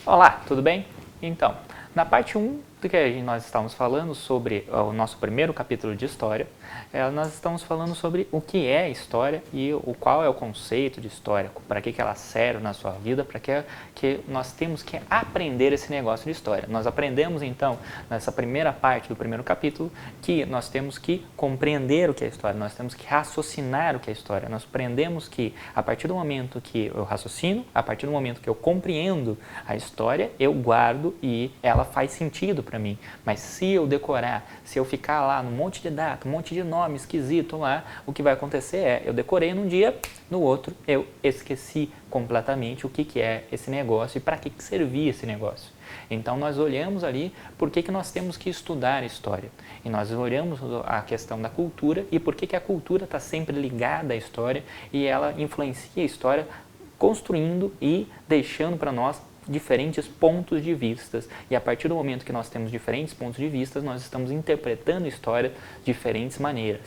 Olá, tudo bem? Então, na parte 1 do que nós estamos falando sobre o nosso primeiro capítulo de História, nós estamos falando sobre o que é História e qual é o conceito de História, para que ela serve na sua vida, para que nós temos que aprender esse negócio de História. Nós aprendemos então, nessa primeira parte do primeiro capítulo, que nós temos que compreender o que é História, nós temos que raciocinar o que é História. Nós aprendemos que a partir do momento que eu raciocino, a partir do momento que eu compreendo a História, eu guardo e ela faz sentido para mim. Mas se eu decorar, se eu ficar lá num monte de data, um monte de nome esquisito lá, o que vai acontecer é, eu decorei num dia, no outro eu esqueci completamente o que é esse negócio e para que servia esse negócio. Então nós olhamos ali por que nós temos que estudar História. E nós olhamos a questão da cultura e por que a cultura está sempre ligada à História e ela influencia a História construindo e deixando para nós diferentes pontos de vistas, e a partir do momento que nós temos diferentes pontos de vista, nós estamos interpretando a história de diferentes maneiras.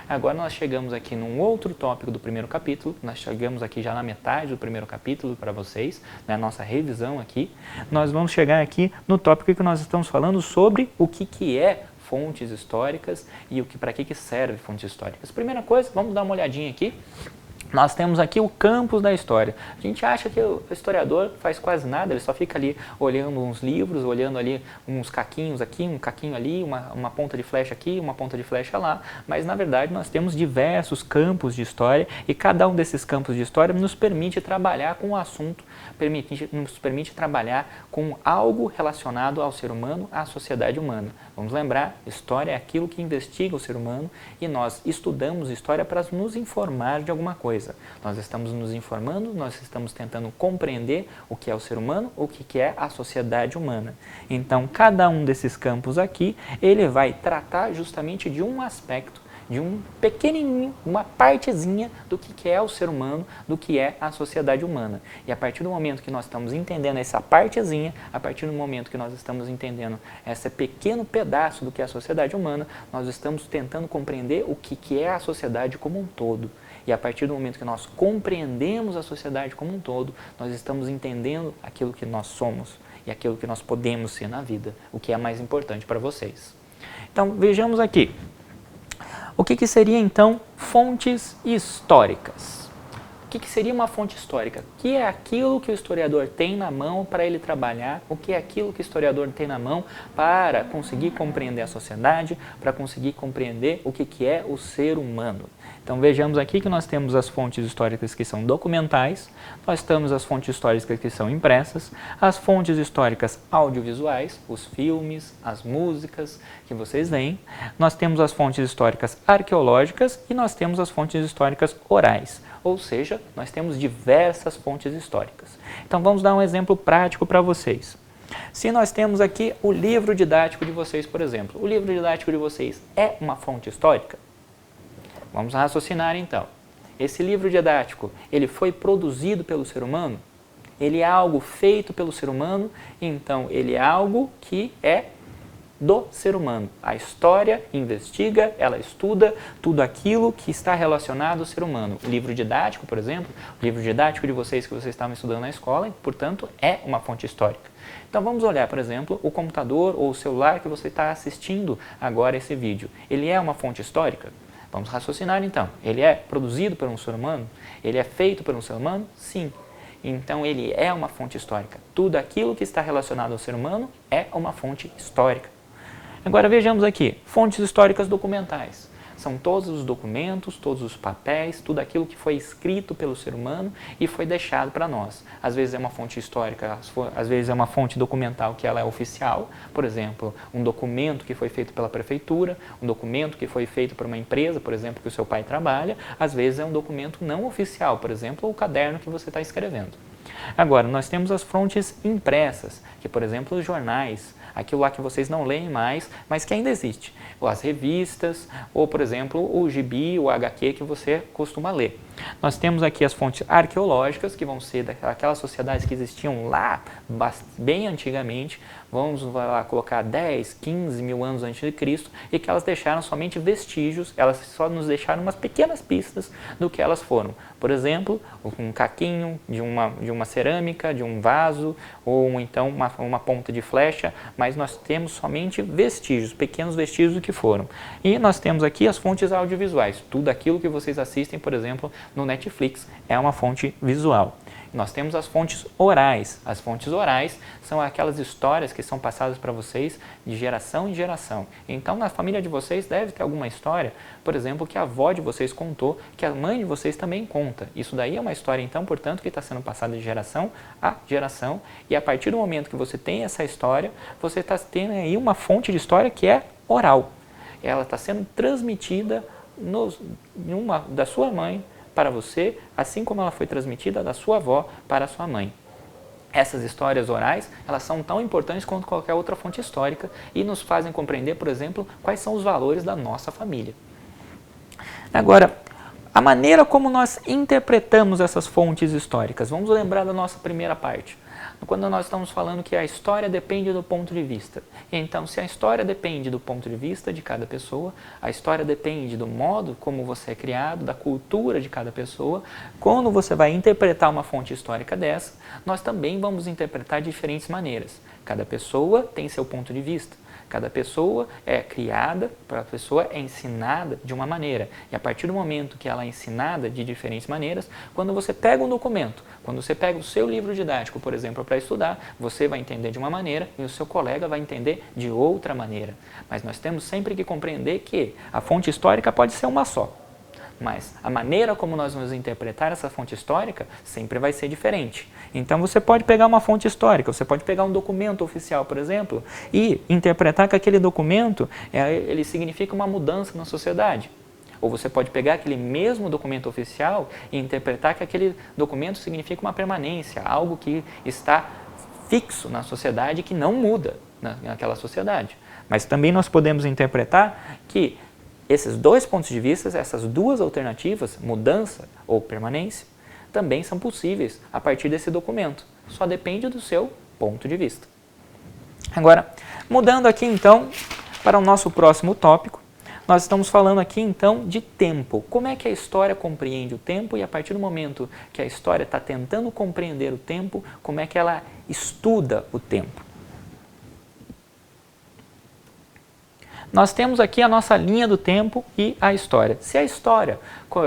Agora nós chegamos aqui num outro tópico do primeiro capítulo, nós chegamos aqui já na metade do primeiro capítulo para vocês, na nossa revisão aqui, nós vamos chegar aqui no tópico que nós estamos falando sobre o que é fontes históricas e para que serve fontes históricas. Primeira coisa, vamos dar uma olhadinha aqui. Nós temos aqui o campus da história. A gente acha que o historiador faz quase nada, ele só fica ali olhando uns livros, olhando ali uns caquinhos aqui, um caquinho ali, uma ponta de flecha aqui, uma ponta de flecha lá, mas na verdade nós temos diversos campos de história e cada um desses campos de história nos permite trabalhar com o assunto, nos permite trabalhar com algo relacionado ao ser humano, à sociedade humana. Vamos lembrar, história é aquilo que investiga o ser humano e nós estudamos história para nos informar de alguma coisa. Nós estamos nos informando, nós estamos tentando compreender o que é o ser humano, o que é a sociedade humana. Então, cada um desses campos aqui, ele vai tratar justamente de um aspecto, de um pequenininho, uma partezinha do que é o ser humano, do que é a sociedade humana. E a partir do momento que nós estamos entendendo essa partezinha, a partir do momento que nós estamos entendendo esse pequeno pedaço do que é a sociedade humana, nós estamos tentando compreender o que é a sociedade como um todo. E a partir do momento que nós compreendemos a sociedade como um todo, nós estamos entendendo aquilo que nós somos e aquilo que nós podemos ser na vida, o que é mais importante para vocês. Então, vejamos aqui. O que seria, então, fontes históricas? O que seria uma fonte histórica? O que é aquilo que o historiador tem na mão para ele trabalhar? O que é aquilo que o historiador tem na mão para conseguir compreender a sociedade, para conseguir compreender o que é o ser humano? Então vejamos aqui que nós temos as fontes históricas que são documentais, nós temos as fontes históricas que são impressas, as fontes históricas audiovisuais, os filmes, as músicas que vocês veem, nós temos as fontes históricas arqueológicas e nós temos as fontes históricas orais, ou seja, nós temos diversas fontes históricas. Então vamos dar um exemplo prático para vocês. Se nós temos aqui o livro didático de vocês, por exemplo, o livro didático de vocês é uma fonte histórica? Vamos raciocinar então. Esse livro didático, ele foi produzido pelo ser humano? Ele é algo feito pelo ser humano? Então, ele é algo que é do ser humano. A história investiga, ela estuda tudo aquilo que está relacionado ao ser humano. O livro didático, por exemplo, o livro didático de vocês que vocês estavam estudando na escola, portanto, é uma fonte histórica. Então vamos olhar, por exemplo, o computador ou o celular que você está assistindo agora esse vídeo. Ele é uma fonte histórica? Vamos raciocinar então. Ele é produzido por um ser humano? Ele é feito por um ser humano? Sim. Então ele é uma fonte histórica. Tudo aquilo que está relacionado ao ser humano é uma fonte histórica. Agora vejamos aqui, fontes históricas documentais. São todos os documentos, todos os papéis, tudo aquilo que foi escrito pelo ser humano e foi deixado para nós. Às vezes é uma fonte histórica, às vezes é uma fonte documental que ela é oficial, por exemplo, um documento que foi feito pela prefeitura, um documento que foi feito por uma empresa, por exemplo, que o seu pai trabalha, às vezes é um documento não oficial, por exemplo, o caderno que você está escrevendo. Agora, nós temos as fontes impressas, que por exemplo os jornais, aquilo lá que vocês não leem mais, mas que ainda existe. Ou as revistas, ou por exemplo o gibi, o HQ que você costuma ler. Nós temos aqui as fontes arqueológicas, que vão ser daquelas sociedades que existiam lá bem antigamente, vamos lá colocar 10, 15 mil anos antes de Cristo, e que elas deixaram somente vestígios, elas só nos deixaram umas pequenas pistas do que elas foram. Por exemplo, um caquinho de uma cerâmica, de um vaso, ou então uma ponta de flecha, mas nós temos somente vestígios, pequenos vestígios do que foram. E nós temos aqui as fontes audiovisuais, tudo aquilo que vocês assistem, por exemplo, no Netflix, é uma fonte visual. Nós temos as fontes orais. As fontes orais são aquelas histórias que são passadas para vocês de geração em geração. Então, na família de vocês deve ter alguma história, por exemplo, que a avó de vocês contou, que a mãe de vocês também conta. Isso daí é uma história, então, portanto, que está sendo passada de geração a geração. E a partir do momento que você tem essa história, você está tendo aí uma fonte de história que é oral. Ela está sendo transmitida da sua mãe para você, assim como ela foi transmitida da sua avó para a sua mãe. Essas histórias orais, elas são tão importantes quanto qualquer outra fonte histórica e nos fazem compreender, por exemplo, quais são os valores da nossa família. Agora, a maneira como nós interpretamos essas fontes históricas. Vamos lembrar da nossa primeira parte. Quando nós estamos falando que a história depende do ponto de vista. Então, se a história depende do ponto de vista de cada pessoa, a história depende do modo como você é criado, da cultura de cada pessoa, quando você vai interpretar uma fonte histórica dessa, nós também vamos interpretar de diferentes maneiras. Cada pessoa tem seu ponto de vista. Cada pessoa é criada, cada pessoa é ensinada de uma maneira. E a partir do momento que ela é ensinada de diferentes maneiras, quando você pega um documento, quando você pega o seu livro didático, por exemplo, para estudar, você vai entender de uma maneira e o seu colega vai entender de outra maneira. Mas nós temos sempre que compreender que a fonte histórica pode ser uma só. Mas a maneira como nós vamos interpretar essa fonte histórica sempre vai ser diferente. Então você pode pegar uma fonte histórica, você pode pegar um documento oficial, por exemplo, e interpretar que aquele documento ele significa uma mudança na sociedade. Ou você pode pegar aquele mesmo documento oficial e interpretar que aquele documento significa uma permanência, algo que está fixo na sociedade que não muda naquela sociedade. Mas também nós podemos interpretar que esses dois pontos de vista, essas duas alternativas, mudança ou permanência, também são possíveis a partir desse documento. Só depende do seu ponto de vista. Agora, mudando aqui então para o nosso próximo tópico, nós estamos falando aqui então de tempo. Como é que a história compreende o tempo e a partir do momento que a história está tentando compreender o tempo, como é que ela estuda o tempo? Nós temos aqui a nossa linha do tempo e a história. Se a história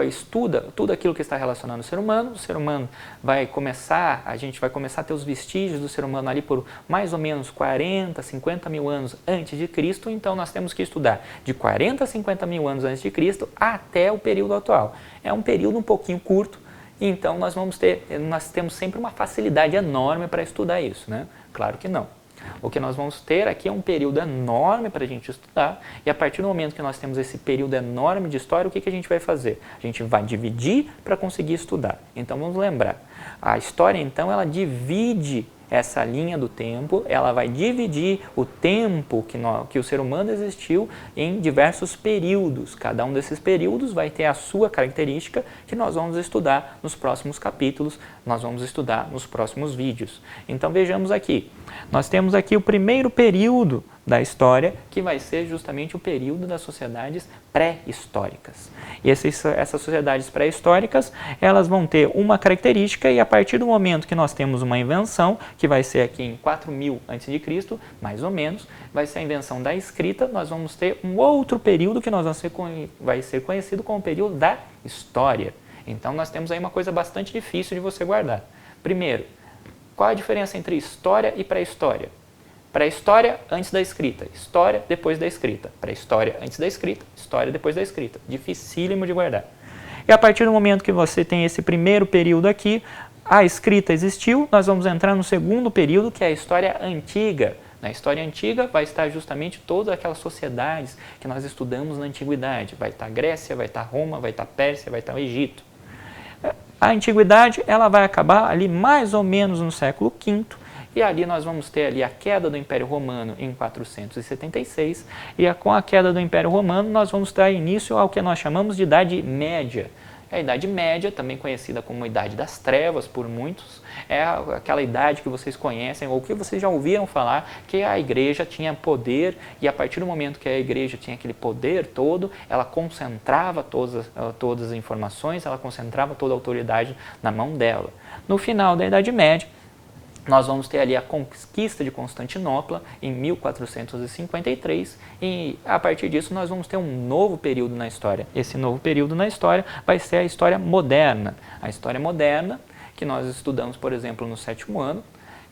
estuda tudo aquilo que está relacionado ao ser humano, o ser humano a gente vai começar a ter os vestígios do ser humano ali por mais ou menos 40, 50 mil anos antes de Cristo, então nós temos que estudar de 40 a 50 mil anos antes de Cristo até o período atual. É um período um pouquinho curto, então nós temos sempre uma facilidade enorme para estudar isso, né? Claro que não. O que nós vamos ter aqui é um período enorme para a gente estudar e a partir do momento que nós temos esse período enorme de história, o que a gente vai fazer? A gente vai dividir para conseguir estudar. Então vamos lembrar, a história então ela divide essa linha do tempo, ela vai dividir o tempo que o ser humano existiu em diversos períodos. Cada um desses períodos vai ter a sua característica que nós vamos estudar nos próximos capítulos, nós vamos estudar nos próximos vídeos. Então vejamos aqui, nós temos aqui o primeiro período da história, que vai ser justamente o período das sociedades pré-históricas. E essas sociedades pré-históricas, elas vão ter uma característica e a partir do momento que nós temos uma invenção, que vai ser aqui em 4000 a.C., mais ou menos, vai ser a invenção da escrita, nós vamos ter um outro período que vai ser conhecido como o período da história. Então nós temos aí uma coisa bastante difícil de você guardar. Primeiro, qual a diferença entre história e pré-história? Pré-história antes da escrita, história depois da escrita. Pré-história antes da escrita, história depois da escrita. Dificílimo de guardar. E a partir do momento que você tem esse primeiro período aqui, a escrita existiu, nós vamos entrar no segundo período, que é a história antiga. Na história antiga vai estar justamente todas aquelas sociedades que nós estudamos na antiguidade. Vai estar Grécia, vai estar Roma, vai estar Pérsia, vai estar o Egito. A antiguidade ela vai acabar ali mais ou menos no século V, e ali nós vamos ter ali a queda do Império Romano em 476, e com a queda do Império Romano nós vamos dar início ao que nós chamamos de Idade Média. A Idade Média, também conhecida como a Idade das Trevas por muitos, é aquela idade que vocês conhecem ou que vocês já ouviram falar, que a igreja tinha poder e a partir do momento que a igreja tinha aquele poder todo, ela concentrava todas as informações, ela concentrava toda a autoridade na mão dela. No final da Idade Média, nós vamos ter ali a conquista de Constantinopla em 1453 e a partir disso nós vamos ter um novo período na história. Esse novo período na história vai ser a história moderna. A história moderna, que nós estudamos, por exemplo, no 7º ano,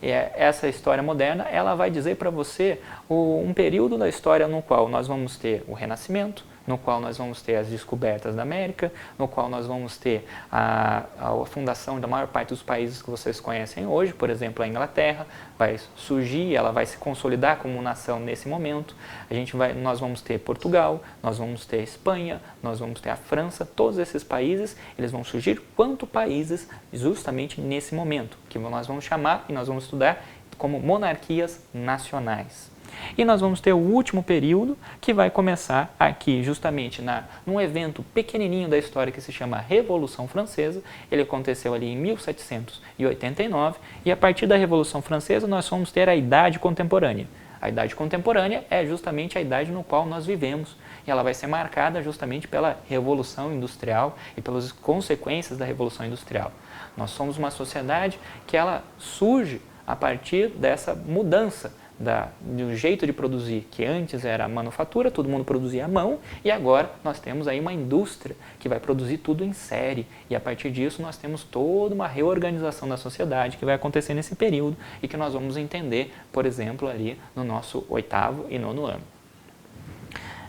essa história moderna, ela vai dizer para você um período da história no qual nós vamos ter o Renascimento, no qual nós vamos ter as descobertas da América, no qual nós vamos ter a fundação da maior parte dos países que vocês conhecem hoje, por exemplo, a Inglaterra vai surgir, ela vai se consolidar como nação nesse momento. Nós vamos ter Portugal, nós vamos ter Espanha, nós vamos ter a França, todos esses países, eles vão surgir quanto países justamente nesse momento, que nós vamos chamar e nós vamos estudar como monarquias nacionais. E nós vamos ter o último período, que vai começar aqui justamente num evento pequenininho da história que se chama Revolução Francesa. Ele aconteceu ali em 1789 e a partir da Revolução Francesa nós vamos ter a Idade Contemporânea. A Idade Contemporânea é justamente a idade no qual nós vivemos e ela vai ser marcada justamente pela Revolução Industrial e pelas consequências da Revolução Industrial. Nós somos uma sociedade que ela surge a partir dessa mudança do jeito de produzir, que antes era a manufatura, todo mundo produzia à mão, e agora nós temos aí uma indústria que vai produzir tudo em série, e a partir disso nós temos toda uma reorganização da sociedade que vai acontecer nesse período e que nós vamos entender, por exemplo, ali no nosso 8º e 9º ano.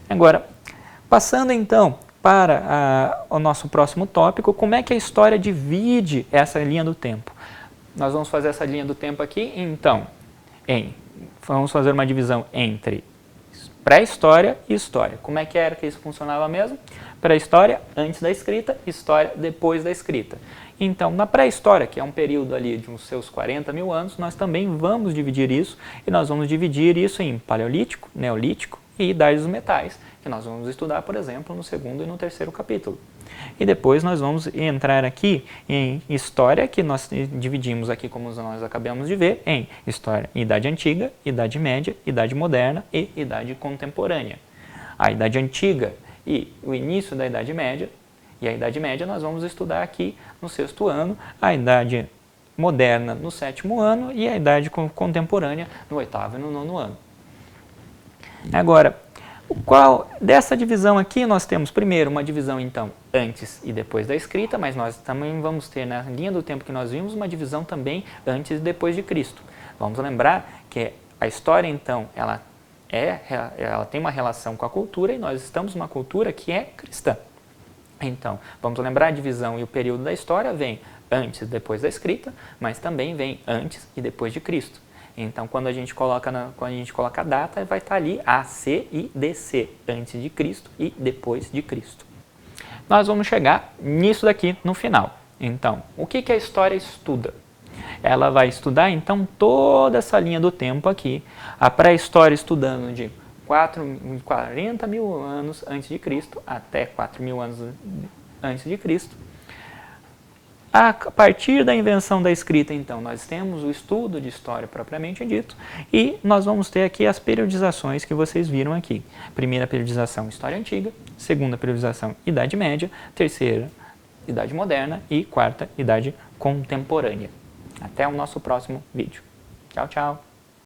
Agora, passando então para o nosso próximo tópico, como é que a história divide essa linha do tempo? Nós vamos fazer essa linha do tempo aqui, então, vamos fazer uma divisão entre pré-história e história. Como é que era que isso funcionava mesmo? Pré-história antes da escrita, história depois da escrita. Então, na pré-história, que é um período ali de uns seus 40 mil anos, nós também vamos dividir isso, e nós vamos dividir isso em paleolítico, neolítico e idade dos metais, que nós vamos estudar, por exemplo, no 2º e no 3º capítulo. E depois nós vamos entrar aqui em história, que nós dividimos aqui, como nós acabamos de ver, em história, idade antiga, idade média, idade moderna e idade contemporânea. A idade antiga e o início da idade média, e a idade média nós vamos estudar aqui no 6º ano, a idade moderna no 7º ano e a idade contemporânea no 8º e no 9º ano. Agora, dessa divisão aqui nós temos primeiro uma divisão então antes e depois da escrita, mas nós também vamos ter na linha do tempo que nós vimos uma divisão também antes e depois de Cristo. Vamos lembrar que a história então ela tem uma relação com a cultura e nós estamos numa cultura que é cristã. Então, vamos lembrar a divisão e o período da história vem antes e depois da escrita, mas também vem antes e depois de Cristo. Então, quando a gente coloca a data, vai estar ali AC e DC, antes de Cristo e depois de Cristo. Nós vamos chegar nisso daqui no final. Então, o que a história estuda? Ela vai estudar, então, toda essa linha do tempo aqui. A pré-história estudando de 40 mil anos antes de Cristo até 4 mil anos antes de Cristo. A partir da invenção da escrita, então, nós temos o estudo de história propriamente dito e nós vamos ter aqui as periodizações que vocês viram aqui. Primeira periodização, História Antiga. Segunda periodização, Idade Média. Terceira, Idade Moderna. E quarta, Idade Contemporânea. Até o nosso próximo vídeo. Tchau, tchau!